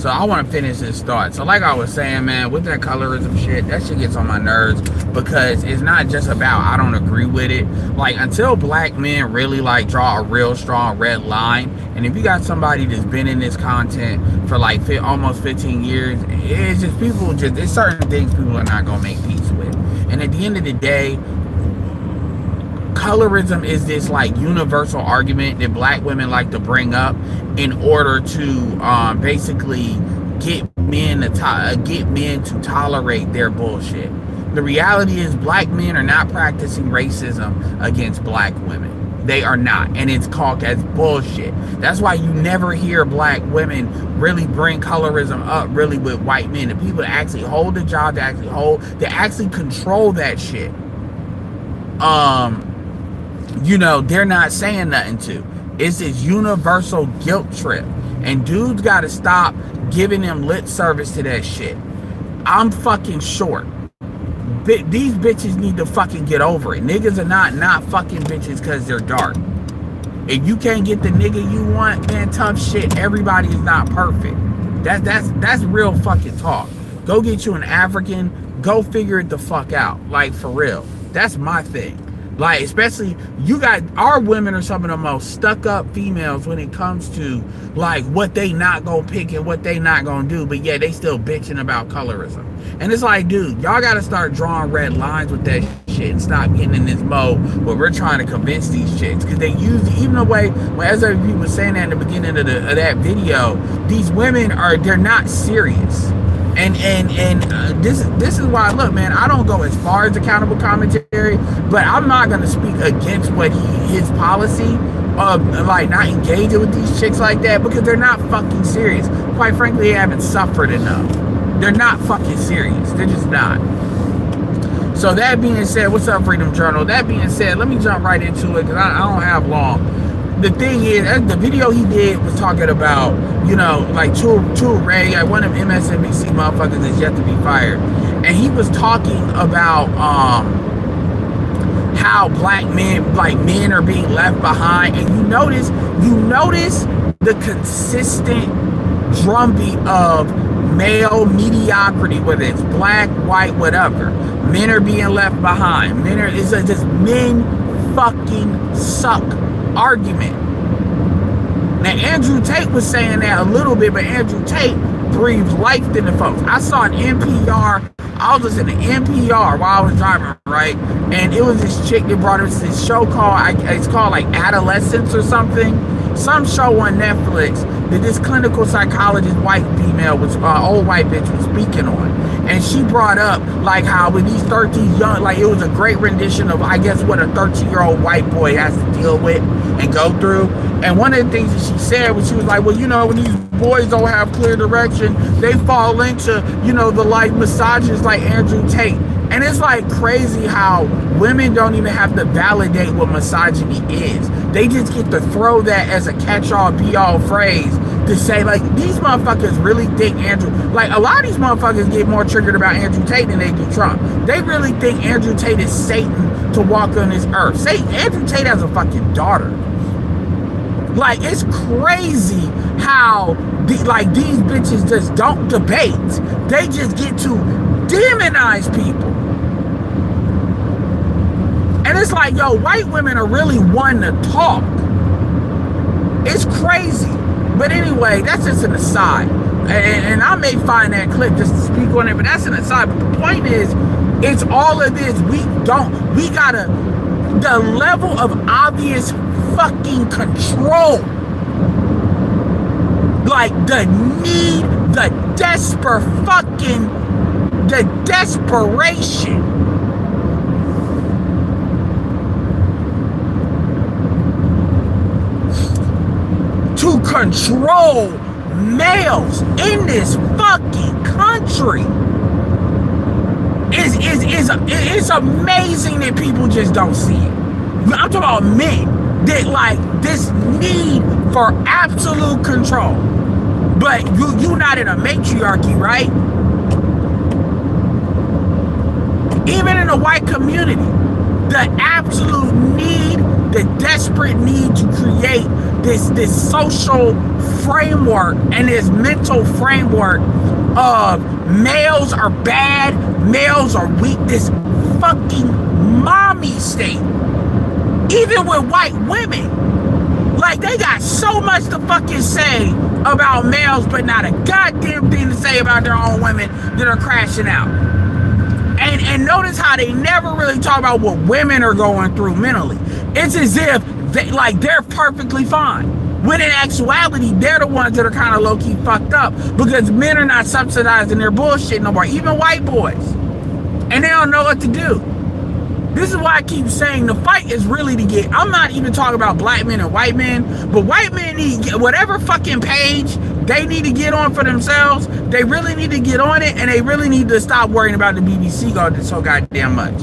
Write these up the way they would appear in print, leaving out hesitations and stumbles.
So I want to finish this thought. So like I was saying, man, with that colorism shit, that shit gets on my nerves because it's not just about I don't agree with it. Like, until black men really like draw a real strong red line, and if you got somebody that's been in this content for like almost 15 years, it's just people just, there's certain things people are not gonna make peace with. And at the end of the day, colorism is this like universal argument that black women like to bring up in order to basically get men to tolerate their bullshit. The reality is black men are not practicing racism against black women. They are not, and it's called as bullshit. That's why you never hear black women really bring colorism up really with white men. The people that actually hold the job, that actually control that shit. You know, they're not saying nothing to. It's this universal guilt trip. And dudes gotta stop giving them lip service to that shit. I'm fucking short. These bitches need to fucking get over it. Niggas are not fucking bitches because they're dark. If you can't get the nigga you want, man, tough shit. Everybody is not perfect. That's real fucking talk. Go get you an African. Go figure it the fuck out. Like, for real. That's my thing. Like, especially, you got, our women are some of the most stuck up females when it comes to like what they not gonna pick and what they not gonna do, but yeah, they still bitching about colorism. And it's like, dude, y'all gotta start drawing red lines with that shit and stop getting in this mode where we're trying to convince these chicks. Because they use, even the way, as you were saying that in the beginning of that video, these women they're not serious. And this is why, look, man, I don't go as far as accountable commentary, but I'm not gonna speak against what his policy of like not engaging with these chicks like that, because they're not fucking serious. Quite frankly, they haven't suffered enough. They're not fucking serious. They're just not. So that being said, what's up, Freedom Journal? That being said, let me jump right into it because I don't have long. The thing is, the video he did was talking about, you know, like Toure, like one of MSNBC motherfuckers that's yet to be fired. And he was talking about how black men, like men are being left behind. And you notice the consistent drumbeat of male mediocrity, whether it's black, white, whatever. Men are being left behind. It's just men fucking suck argument. Now, Andrew Tate was saying that a little bit, but Andrew Tate breathes life into folks. I saw an NPR, I was listening to NPR while I was driving, right? And it was this chick that brought us this show called, it's called like Adolescence or something. Some show on Netflix that this clinical psychologist, white female, old white bitch was speaking on. And she brought up like how with these 13 young, like it was a great rendition of, I guess, what a 13-year-old white boy has to deal with and go through. And one of the things that she said was, she was like, well, you know, when these boys don't have clear direction, they fall into, you know, the like misogynists like Andrew Tate. And it's like crazy how women don't even have to validate what misogyny is. They just get to throw that as a catch-all, be-all phrase to say, like, these motherfuckers really think Andrew... Like, a lot of these motherfuckers get more triggered about Andrew Tate than they do Trump. They really think Andrew Tate is Satan to walk on this earth. Andrew Tate has a fucking daughter. Like, it's crazy how, these bitches just don't debate. They just get to demonize people. And it's like, yo, white women are really one to talk. It's crazy. But anyway, that's just an aside. And I may find that clip just to speak on it, but that's an aside. But the point is, it's all of this. The level of obvious fucking control. Like the need, the desperation. To control males in this fucking country. It's amazing that people just don't see it. I'm talking about men that like this need for absolute control. But you not in a matriarchy, right? Even in the white community, the absolute need, the desperate need to create this social framework and this mental framework of males are bad, males are weak, this fucking mommy state. Even with white women, like they got so much to fucking say about males, but not a goddamn thing to say about their own women that are crashing out. And notice how they never really talk about what women are going through mentally. It's as if they're perfectly fine. When in actuality, they're the ones that are kind of low-key fucked up because men are not subsidizing their bullshit no more, even white boys. And they don't know what to do. This is why I keep saying the fight is really to get, I'm not even talking about black men and white men, but white men need whatever fucking page they need to get on for themselves. They really need to get on it, and they really need to stop worrying about the BBC going so goddamn much.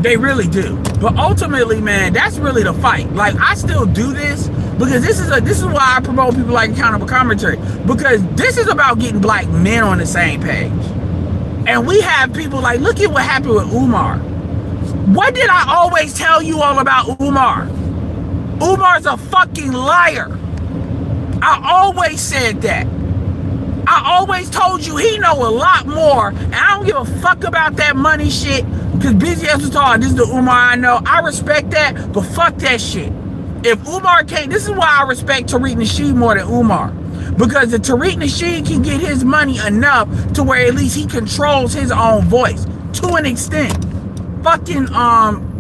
They really do. But ultimately, man, that's really the fight. Like, I still do this because this is why I promote people like Accountable Commentary, because this is about getting black men on the same page. And we have people like, look at what happened with Umar. What did I always tell you all about Umar? Umar's a fucking liar. I always said that. I always told you he know a lot more, and I don't give a fuck about that money shit, because Busy Ass was talking, this is the Umar I know. I respect that, but fuck that shit. If Umar can't, this is why I respect Tariq Nasheed more than Umar, because the Tariq Nasheed can get his money enough to where at least he controls his own voice to an extent. Fucking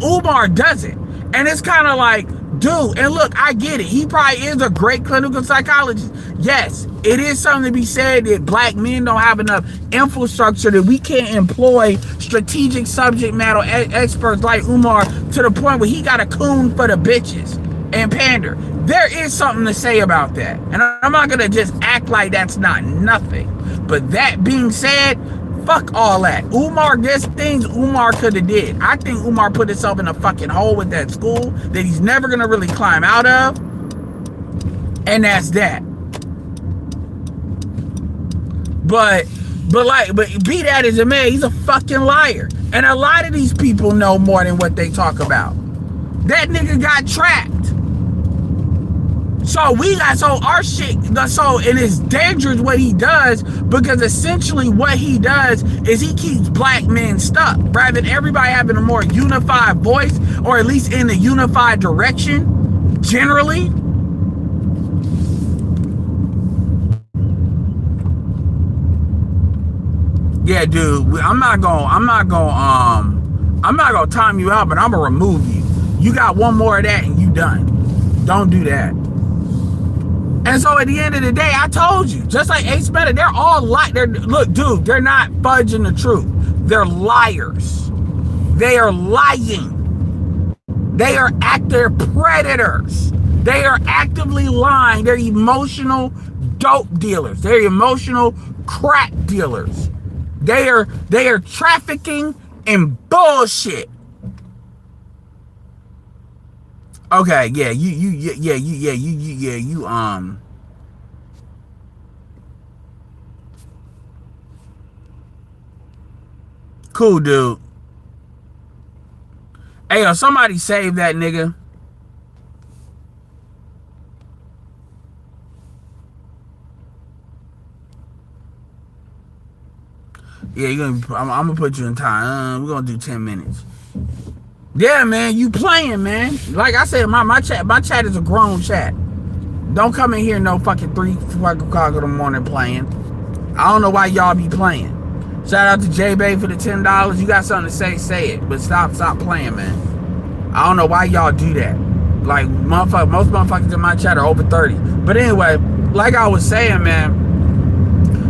Umar doesn't. And it's kind of like, dude, and look, I get it. He probably is a great clinical psychologist. Yes, it is something to be said that black men don't have enough infrastructure, that we can't employ strategic subject matter experts like Umar to the point where he got a coon for the bitches and pander. There is something to say about that. And I'm not going to just act like that's not nothing. But that being said, fuck all that. Umar, there's things Umar could have did. I think Umar put himself in a fucking hole with that school that he's never going to really climb out of. And that's that. But be that as it may, he's a fucking liar. And a lot of these people know more than what they talk about. That nigga got trapped. So our shit, and it's dangerous what he does, because essentially what he does is he keeps black men stuck, rather than everybody having a more unified voice, or at least in a unified direction, generally. Yeah, dude, I'm not gonna time you out, but I'm gonna remove you. You got one more of that and you done. Don't do that. And so at the end of the day, I told you, just like Ace Meta, they're all look, dude, they're not fudging the truth. They're liars. They are lying. They're predators. They are actively lying. They're emotional dope dealers. They're emotional crack dealers. They are trafficking in bullshit. Okay, yeah, you cool, dude. Hey, yo, somebody save that nigga. Yeah, I'm gonna put you in time. We're gonna do 10 minutes. Yeah, man, you playing, man. Like I said, my chat is a grown chat. Don't come in here no fucking 3 o'clock in the morning playing. I don't know why y'all be playing. Shout out to J-Bay for the $10. You got something to say it. But stop playing, man. I don't know why y'all do that. Like, most motherfuckers in my chat are over 30. But anyway, like I was saying, man.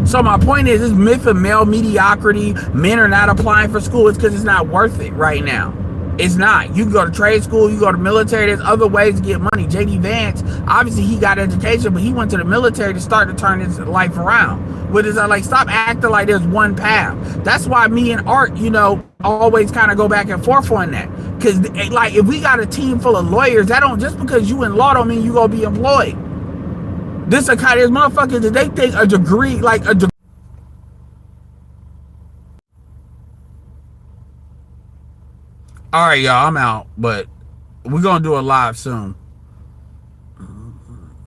So my point is, this myth of male mediocrity, men are not applying for school, it's because it's not worth it right now. It's not. You can go to trade school, you go to military, there's other ways to get money. J.D. Vance, obviously he got education, but he went to the military to start to turn his life around. What is that? Like, stop acting like there's one path. That's why me and Art, always kind of go back and forth on that. Because, like, if we got a team full of lawyers, that don't, just because you in law don't mean you gonna be employed. There's motherfuckers that they think a degree, like a degree All right, y'all, I'm out, but we're gonna do a live soon.